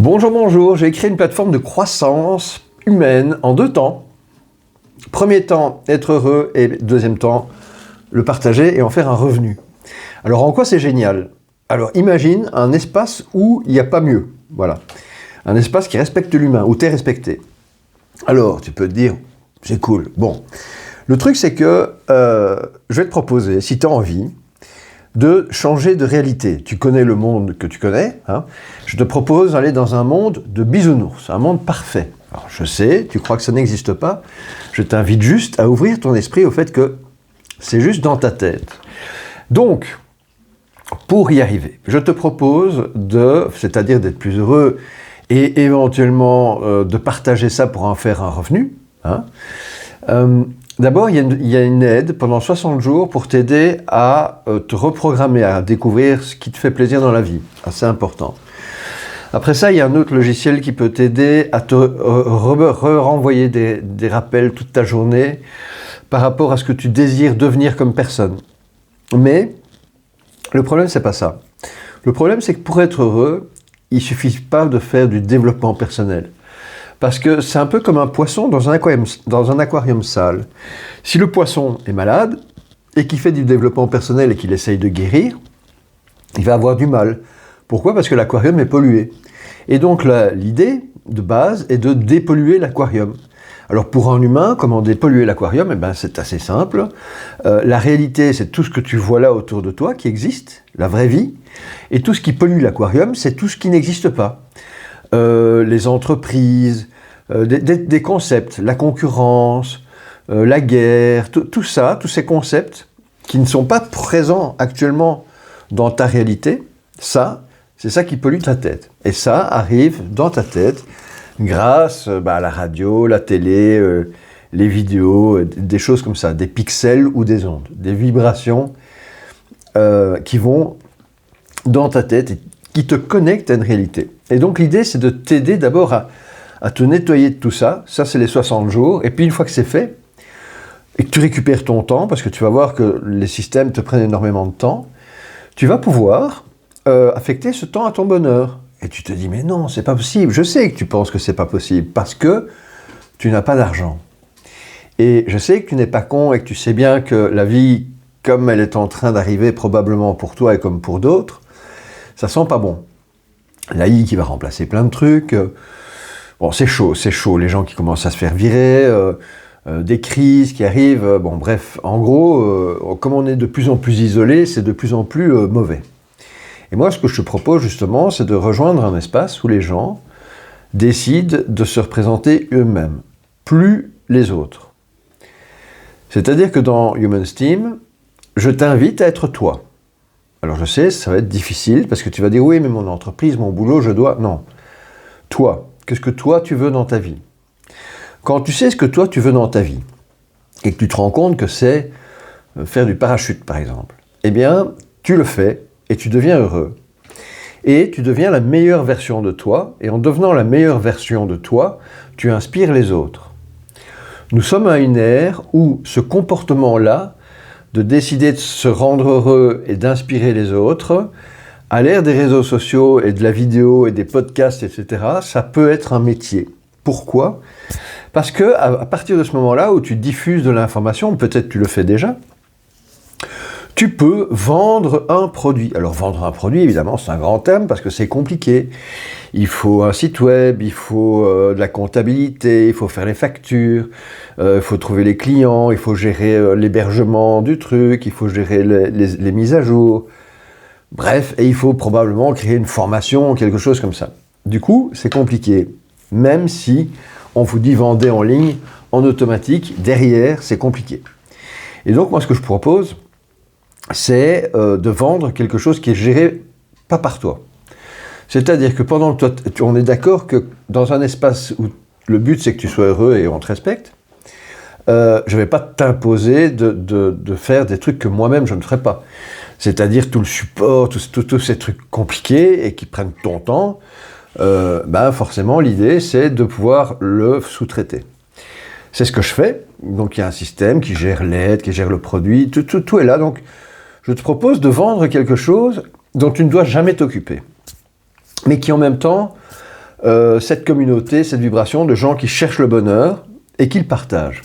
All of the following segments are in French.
Bonjour, bonjour, j'ai créé une plateforme de croissance humaine en 2 temps. Premier temps, être heureux, et deuxième temps, le partager et en faire un revenu. Alors en quoi c'est génial? Alors imagine un espace où il n'y a pas mieux, voilà. Un espace qui respecte l'humain, où tu es respecté. Alors tu peux te dire, c'est cool, bon. Le truc c'est que je vais te proposer, si tu as envie, de changer de réalité. Tu connais le monde que tu connais, hein. Je te propose d'aller dans un monde de bisounours, un monde parfait. Alors je sais, tu crois que ça n'existe pas, je t'invite juste à ouvrir ton esprit au fait que c'est juste dans ta tête. Donc, pour y arriver, je te propose c'est-à-dire d'être plus heureux et éventuellement de partager ça pour en faire un revenu, hein. D'abord, il y a une aide pendant 60 jours pour t'aider à te reprogrammer, à découvrir ce qui te fait plaisir dans la vie. Assez important. Après ça, il y a un autre logiciel qui peut t'aider à te renvoyer des rappels toute ta journée par rapport à ce que tu désires devenir comme personne. Mais le problème, c'est pas ça. Le problème, c'est que pour être heureux, il suffit pas de faire du développement personnel. Parce que c'est un peu comme un poisson dans un aquarium sale. Si le poisson est malade et qu'il fait du développement personnel et qu'il essaye de guérir, il va avoir du mal. Pourquoi? Parce que l'aquarium est pollué. Et donc l'idée de base est de dépolluer l'aquarium. Alors pour un humain, comment dépolluer l'aquarium? Eh ben, c'est assez simple. La réalité, c'est tout ce que tu vois là autour de toi qui existe, la vraie vie. Et tout ce qui pollue l'aquarium, c'est tout ce qui n'existe pas. Les entreprises, des concepts, la concurrence, la guerre, tout ça, tous ces concepts qui ne sont pas présents actuellement dans ta réalité, c'est ça qui pollue ta tête. Et ça arrive dans ta tête grâce à la radio, la télé, les vidéos, des choses comme ça, des pixels ou des ondes, des vibrations qui vont dans ta tête et qui te connectent à une réalité. Et donc l'idée, c'est de t'aider d'abord à te nettoyer de tout ça. Ça, c'est les 60 jours. Et puis une fois que c'est fait, et que tu récupères ton temps, parce que tu vas voir que les systèmes te prennent énormément de temps, tu vas pouvoir affecter ce temps à ton bonheur. Et tu te dis, mais non, c'est pas possible. Je sais que tu penses que c'est pas possible, parce que tu n'as pas d'argent. Et je sais que tu n'es pas con et que tu sais bien que la vie, comme elle est en train d'arriver probablement pour toi et comme pour d'autres, ça sent pas bon. L'AI qui va remplacer plein de trucs. Bon, c'est chaud. Les gens qui commencent à se faire virer, des crises qui arrivent. Bon, bref, en gros, comme on est de plus en plus isolé, c'est de plus en plus mauvais. Et moi, ce que je te propose justement, c'est de rejoindre un espace où les gens décident de se représenter eux-mêmes, plus les autres. C'est-à-dire que dans Human Steam, je t'invite à être toi. Alors je sais, ça va être difficile, parce que tu vas dire, oui, mais mon entreprise, mon boulot, je dois... Non. Toi, qu'est-ce que toi, tu veux dans ta vie? Quand tu sais ce que toi, tu veux dans ta vie, et que tu te rends compte que c'est faire du parachute, par exemple, eh bien, tu le fais, et tu deviens heureux. Et tu deviens la meilleure version de toi, et en devenant la meilleure version de toi, tu inspires les autres. Nous sommes à une ère où ce comportement-là, de décider de se rendre heureux et d'inspirer les autres, à l'ère des réseaux sociaux et de la vidéo et des podcasts, etc., ça peut être un métier. Pourquoi? Parce que à partir de ce moment-là où tu diffuses de l'information, peut-être tu le fais déjà, tu peux vendre un produit. Alors vendre un produit, évidemment, c'est un grand terme parce que c'est compliqué. Il faut un site web, il faut de la comptabilité, il faut faire les factures, il faut trouver les clients, il faut gérer l'hébergement du truc, il faut gérer les mises à jour. Bref, et il faut probablement créer une formation, quelque chose comme ça. Du coup, c'est compliqué. Même si on vous dit vendez en ligne, en automatique, derrière, c'est compliqué. Et donc, moi, ce que je propose, c'est de vendre quelque chose qui est géré pas par toi. C'est-à-dire que pendant que toi, on est d'accord que dans un espace où le but c'est que tu sois heureux et on te respecte, je ne vais pas t'imposer de faire des trucs que moi-même je ne ferais pas. C'est-à-dire tout le support, tous ces trucs compliqués et qui prennent ton temps, forcément l'idée c'est de pouvoir le sous-traiter. C'est ce que je fais. Donc il y a un système qui gère l'aide, qui gère le produit, tout est là. Donc je te propose de vendre quelque chose dont tu ne dois jamais t'occuper, mais qui en même temps cette communauté, cette vibration de gens qui cherchent le bonheur et qui le partagent.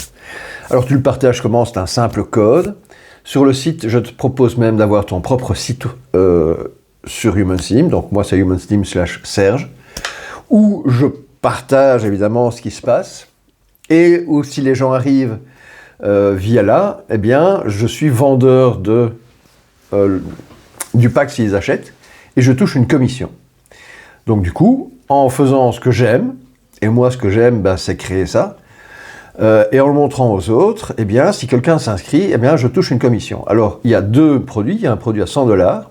Alors tu le partages comment? C'est un simple code. Sur le site, je te propose même d'avoir ton propre site sur HumanSteam. Donc moi c'est HumanSteam/Serge, où je partage évidemment ce qui se passe, et où si les gens arrivent via là, eh bien je suis vendeur du pack s'ils achètent, et je touche une commission. Donc du coup, en faisant ce que j'aime, et moi ce que j'aime, c'est créer ça, et en le montrant aux autres, eh bien si quelqu'un s'inscrit, eh bien je touche une commission. Alors il y a deux produits, il y a un produit à 100$,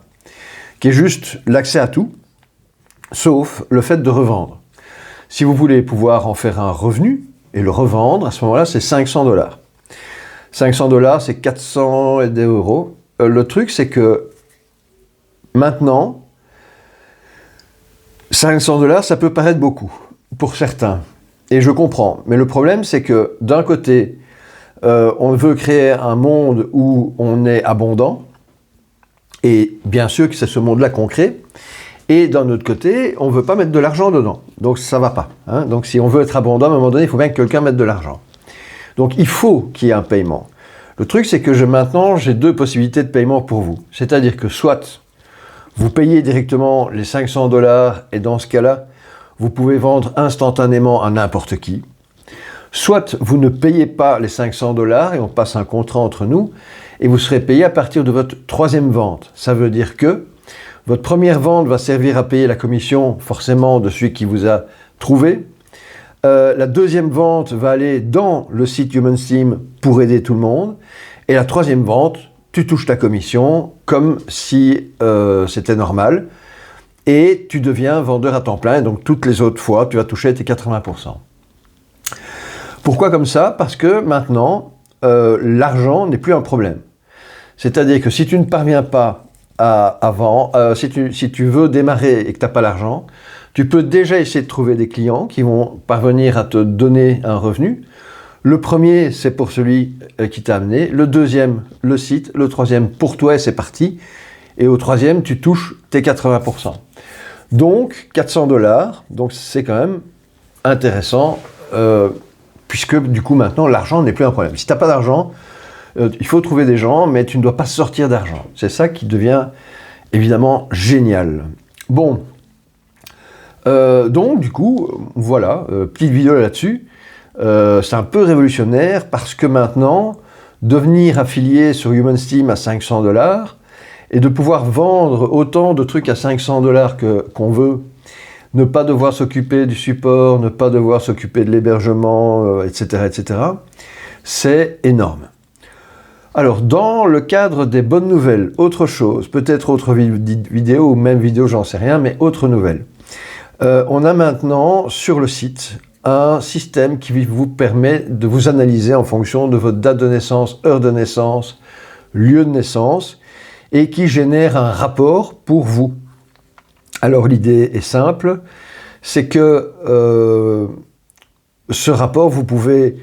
qui est juste l'accès à tout, sauf le fait de revendre. Si vous voulez pouvoir en faire un revenu et le revendre, à ce moment-là, c'est 500$. 500$, c'est 400 et des euros. Le truc, c'est que maintenant, 500$, ça peut paraître beaucoup pour certains. Et je comprends. Mais le problème, c'est que d'un côté, on veut créer un monde où on est abondant. Et bien sûr que c'est ce monde-là qu'on crée. Et d'un autre côté, on ne veut pas mettre de l'argent dedans. Donc ça ne va pas. Hein. Donc si on veut être abondant, à un moment donné, il faut bien que quelqu'un mette de l'argent. Donc il faut qu'il y ait un paiement. Le truc, c'est que maintenant, j'ai deux possibilités de paiement pour vous. C'est-à-dire que soit vous payez directement les 500$, et dans ce cas-là, vous pouvez vendre instantanément à n'importe qui. Soit vous ne payez pas les 500$ et on passe un contrat entre nous, et vous serez payé à partir de votre troisième vente. Ça veut dire que votre première vente va servir à payer la commission forcément de celui qui vous a trouvé. La deuxième vente va aller dans le site HumanSteam pour aider tout le monde. Et la troisième vente, tu touches ta commission comme si c'était normal. Et tu deviens vendeur à temps plein. Et donc toutes les autres fois, tu vas toucher tes 80%. Pourquoi comme ça? Parce que maintenant, l'argent n'est plus un problème. C'est-à-dire que si tu ne parviens pas si tu veux démarrer et que tu n'as pas l'argent, tu peux déjà essayer de trouver des clients qui vont parvenir à te donner un revenu. Le premier, c'est pour celui qui t'a amené. Le deuxième, le site. Le troisième, pour toi, et c'est parti. Et au troisième, tu touches tes 80%. Donc, 400$, donc c'est quand même intéressant, puisque du coup, maintenant, l'argent n'est plus un problème. Si tu n'as pas d'argent, il faut trouver des gens, mais tu ne dois pas sortir d'argent. C'est ça qui devient évidemment génial. Bon, donc du coup, voilà, petite vidéo là-dessus. C'est un peu révolutionnaire parce que maintenant, devenir affilié sur HumanSteam à 500$ et de pouvoir vendre autant de trucs à 500$ qu'on veut, ne pas devoir s'occuper du support, ne pas devoir s'occuper de l'hébergement, etc., c'est énorme. Alors, dans le cadre des bonnes nouvelles, autre chose, peut-être autre vidéo ou même vidéo, j'en sais rien, mais autre nouvelle. On a maintenant sur le site un système qui vous permet de vous analyser en fonction de votre date de naissance, heure de naissance, lieu de naissance, et qui génère un rapport pour vous. Alors, l'idée est simple, c'est que ce rapport, vous pouvez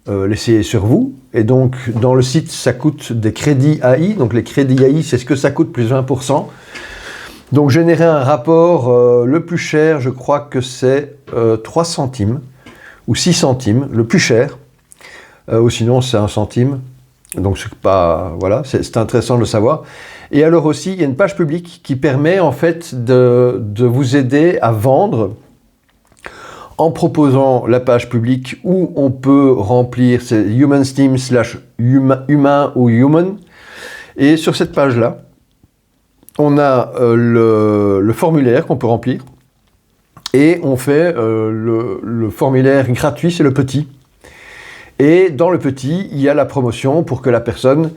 l'essayer sur vous, et donc dans le site ça coûte des crédits AI, donc les crédits AI c'est ce que ça coûte plus 20%. Donc générer un rapport, le plus cher je crois que c'est 3 centimes ou 6 centimes, le plus cher, ou sinon c'est 1 centime, donc c'est pas, voilà, c'est intéressant de le savoir. Et alors aussi il y a une page publique qui permet en fait de vous aider à vendre en proposant la page publique où on peut remplir, c'est HumanSteam/humain ou human. Et sur cette page-là, on a le formulaire qu'on peut remplir. Et on fait le formulaire gratuit, c'est le petit. Et dans le petit, il y a la promotion pour que la personne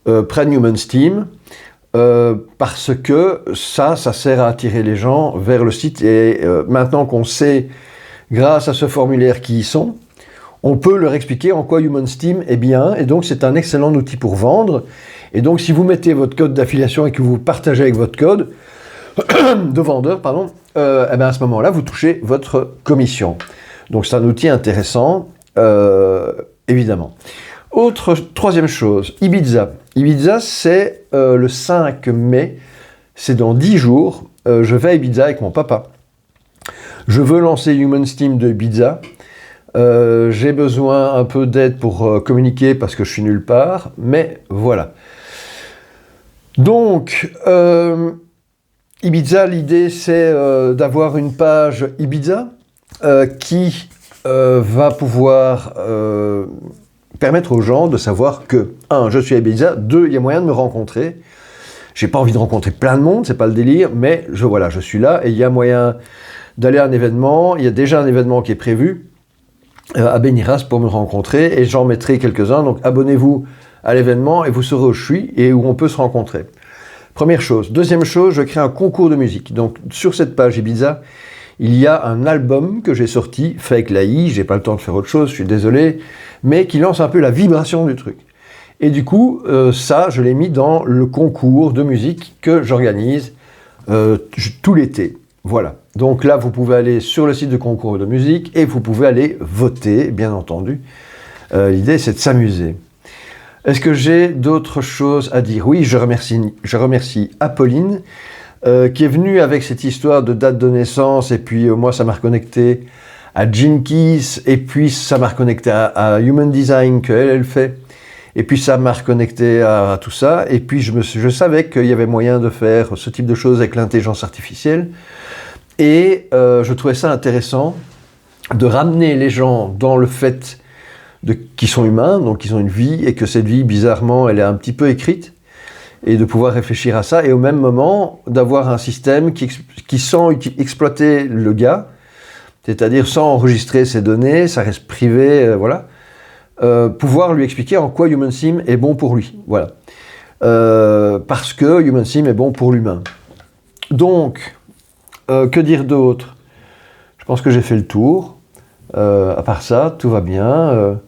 prenne HumanSteam. Parce que ça sert à attirer les gens vers le site. Et maintenant qu'on sait, grâce à ce formulaire qui y sont, on peut leur expliquer en quoi HumanSteam est bien, et donc c'est un excellent outil pour vendre. Et donc si vous mettez votre code d'affiliation et que vous partagez avec votre code de vendeur, et bien à ce moment-là, vous touchez votre commission. Donc c'est un outil intéressant, évidemment. Troisième chose, Ibiza. Ibiza, c'est le 5 mai, c'est dans 10 jours, je vais à Ibiza avec mon papa. Je veux lancer Human Steam de Ibiza. J'ai besoin un peu d'aide pour communiquer parce que je suis nulle part, mais voilà. Donc, Ibiza, l'idée c'est d'avoir une page Ibiza qui va pouvoir permettre aux gens de savoir que, 1, je suis à Ibiza, 2, il y a moyen de me rencontrer. J'ai pas envie de rencontrer plein de monde, c'est pas le délire, mais voilà, je suis là et il y a moyen d'aller à un événement. Il y a déjà un événement qui est prévu à Béniras pour me rencontrer et j'en mettrai quelques-uns. Donc abonnez-vous à l'événement et vous saurez où je suis et où on peut se rencontrer. Première chose. Deuxième chose, je crée un concours de musique. Donc sur cette page Ibiza, il y a un album que j'ai sorti, fait avec l'AI, j'ai pas le temps de faire autre chose, je suis désolé, mais qui lance un peu la vibration du truc. Et du coup, ça, je l'ai mis dans le concours de musique que j'organise tout l'été. Voilà. Donc là, vous pouvez aller sur le site de concours de musique et vous pouvez aller voter, bien entendu. L'idée, c'est de s'amuser. Est-ce que j'ai d'autres choses à dire? Oui, je remercie Apolline, qui est venue avec cette histoire de date de naissance, et puis moi, ça m'a reconnecté à Jinkies, et puis ça m'a reconnecté à Human Design qu'elle fait. Et puis ça m'a reconnecté à tout ça, et puis je savais qu'il y avait moyen de faire ce type de choses avec l'intelligence artificielle, et je trouvais ça intéressant de ramener les gens dans le fait qu'ils sont humains, donc qu'ils ont une vie, et que cette vie, bizarrement, elle est un petit peu écrite, et de pouvoir réfléchir à ça, et au même moment, d'avoir un système qui sans exploiter le gars, c'est-à-dire sans enregistrer ses données, ça reste privé, voilà, pouvoir lui expliquer en quoi Human Sim est bon pour lui. Voilà. Parce que Human Sim est bon pour l'humain. Donc, que dire d'autre? Je pense que j'ai fait le tour. À part ça, tout va bien.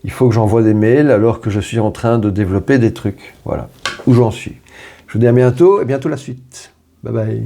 Il faut que j'envoie des mails alors que je suis en train de développer des trucs. Voilà, où j'en suis. Je vous dis à bientôt et bientôt la suite. Bye bye.